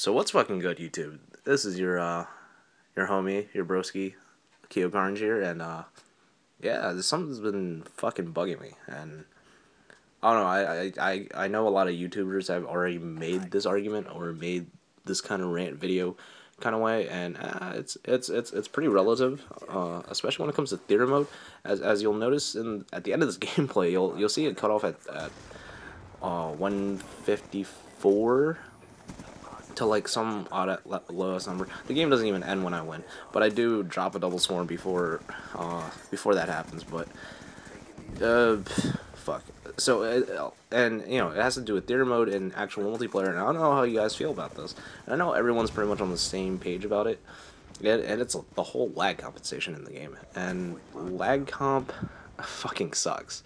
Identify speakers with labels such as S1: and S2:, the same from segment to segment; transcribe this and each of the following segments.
S1: So what's fucking good, YouTube? This is your homie, your broski, Keo Carnage here, and yeah, something's been fucking bugging me, and I don't know. I know a lot of YouTubers have already made this argument or made this kind of rant video kind of way, and it's pretty relative, especially when it comes to theater mode. As you'll notice at the end of this gameplay, you'll see it cut off at 154 to like some odd lowest number. The game doesn't even end when I win, but I do drop a double swarm before that happens. But fuck. So and you know, it has to do with theater mode and actual multiplayer. And I don't know how you guys feel about this. And I know everyone's pretty much on the same page about it. And it's the whole lag compensation in the game. And lag comp fucking sucks.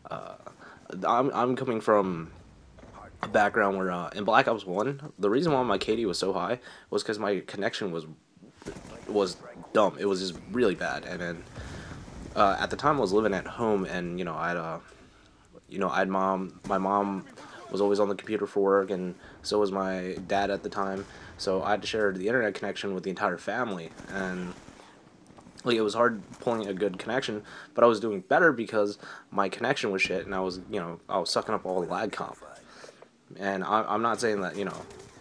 S1: I'm coming from a background where in Black Ops 1, the reason why my KD was so high was because my connection was dumb. It was just really bad. And then at the time I was living at home, and I had my mom was always on the computer for work, and so was my dad at the time. So I had to share the internet connection with the entire family, and like it was hard pulling a good connection, but I was doing better because my connection was shit, and I was sucking up all the lag comp. And I'm not saying that,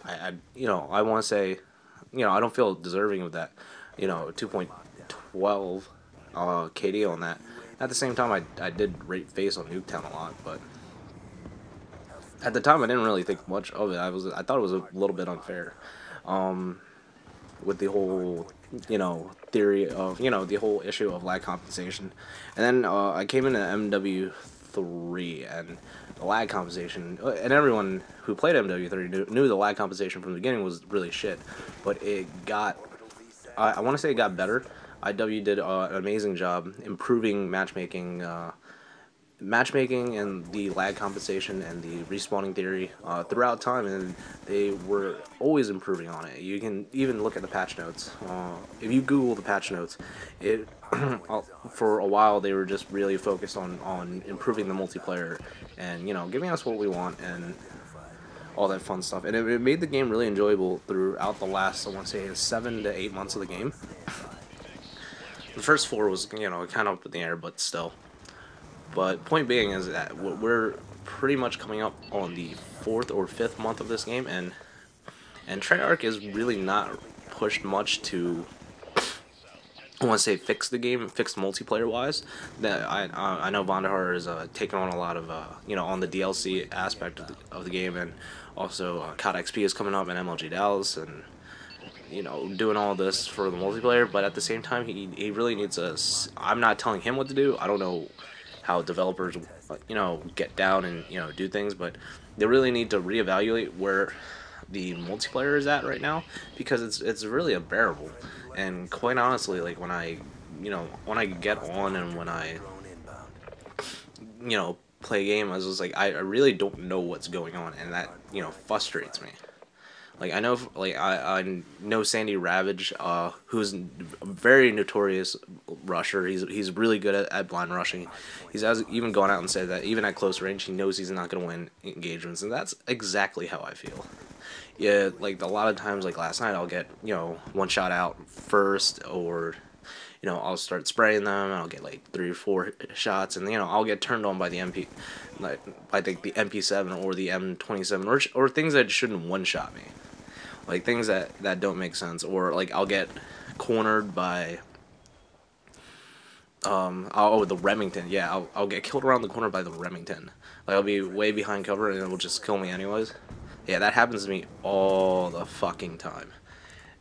S1: I want to say, I don't feel deserving of that, 2.12 KD on that. At the same time, I did rate face on Nuketown a lot, but at the time I didn't really think much of it. I thought it was a little bit unfair, with the whole, theory of, the whole issue of lag compensation. And then I came into MW3, and the lag compensation, and everyone who played MW3 knew the lag compensation from the beginning was really shit, but it got, I want to say it got better. IW did an amazing job improving matchmaking and the lag compensation and the respawning theory throughout time, and they were always improving on it. You can even look at the patch notes. If you Google the patch notes, it for a while they were just really focused on improving the multiplayer and giving us what we want and all that fun stuff. And it made the game really enjoyable throughout the last, I want to say, 7 to 8 months of the game. The first 4 was kind of up in the air, but still. But point being is that we're pretty much coming up on the 4th or 5th month of this game, and Treyarch is really not pushed much to, I want to say, fix the game, fix multiplayer wise. That I know Vandahar is taking on a lot of on the DLC aspect of the game, and also COD XP is coming up, and MLG Dallas, and doing all this for the multiplayer. But at the same time, he really needs us. I'm not telling him what to do. I don't know how developers get down and do things, but they really need to reevaluate where the multiplayer is at right now, because it's really unbearable. And quite honestly, like when I get on and when I play a game, I was just like, I really don't know what's going on, and that frustrates me. Like I know Sandy Ravage, who's a very notorious rusher. He's really good at blind rushing. He's even gone out and said that even at close range, he knows he's not going to win engagements, and that's exactly how I feel. Yeah, like a lot of times, like last night, I'll get one shot out first, or I'll start spraying them, and I'll get like 3 or 4 shots, and I'll get turned on by the MP, like I think the MP7 or the M27, or things that shouldn't one-shot me. Like things that don't make sense, or like I'll get cornered by the Remington. Yeah, I'll get killed around the corner by the Remington. Like I'll be way behind cover and it will just kill me anyways. Yeah, that happens to me all the fucking time.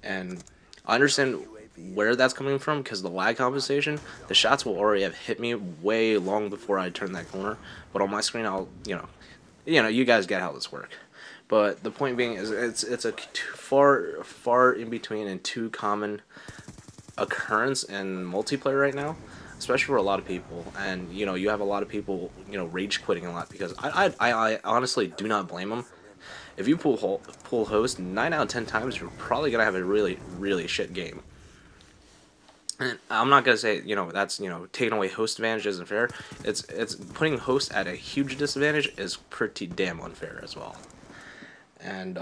S1: And I understand where that's coming from, because the lag compensation, the shots will already have hit me way long before I turn that corner. But on my screen, I'll you guys get how this works. But the point being is, it's a far in between and too common occurrence in multiplayer right now, especially for a lot of people. And you have a lot of people rage quitting a lot, because I honestly do not blame them. If you pull host 9 out of 10 times, you're probably gonna have a really shit game. And I'm not gonna say that's taking away host advantage isn't fair. It's putting host at a huge disadvantage is pretty damn unfair as well. And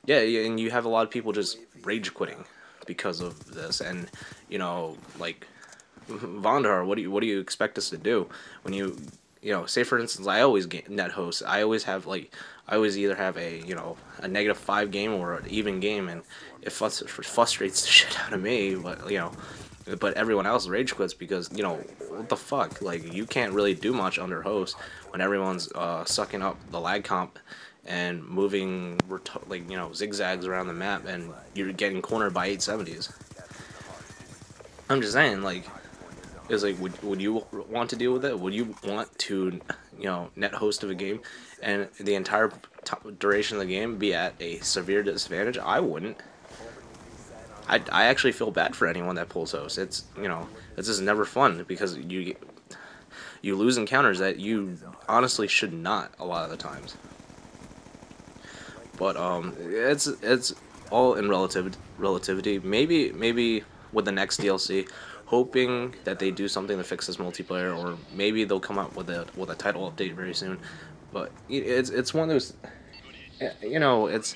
S1: Yeah, yeah, and you have a lot of people just rage quitting because of this, and like Vondar, what do you expect us to do when say for instance, I always get net host. I always either have a -5 game or an even game, and it frustrates the shit out of me. But everyone else rage quits because what the fuck, like you can't really do much under host when everyone's sucking up the lag comp and moving zigzags around the map, and you're getting cornered by 870s. I'm just saying, like, is like, would you want to deal with it? Would you want to, net host of a game and the entire duration of the game be at a severe disadvantage? I wouldn't. I actually feel bad for anyone that pulls host. It's just never fun because you lose encounters that you honestly should not a lot of the times. But it's all in relativity. Maybe with the next DLC, hoping that they do something to fix this multiplayer, or maybe they'll come out with a title update very soon. But it's one of those, it's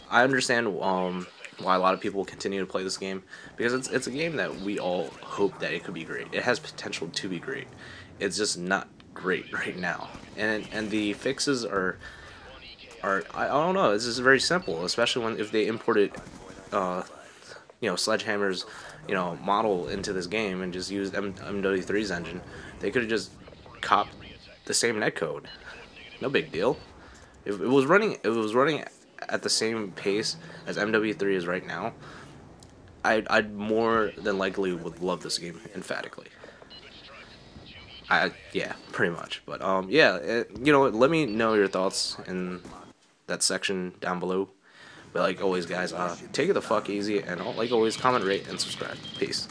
S1: I understand why a lot of people continue to play this game, because it's a game that we all hope that it could be great. It has potential to be great. It's just not great right now, and the fixes are I don't know. This is very simple, especially if they imported Sledgehammer's model into this game and just used MW3's engine. They could have just copied the same netcode. No big deal. If it was running at the same pace as MW3 is right now, I'd more than likely would love this game emphatically. Yeah, pretty much. But yeah, let me know your thoughts in that section down below. But like always, guys, take it the fuck easy, and like always, comment, rate, and subscribe. Peace.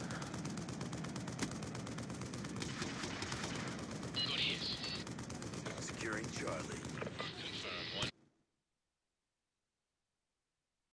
S2: Securing Charlie.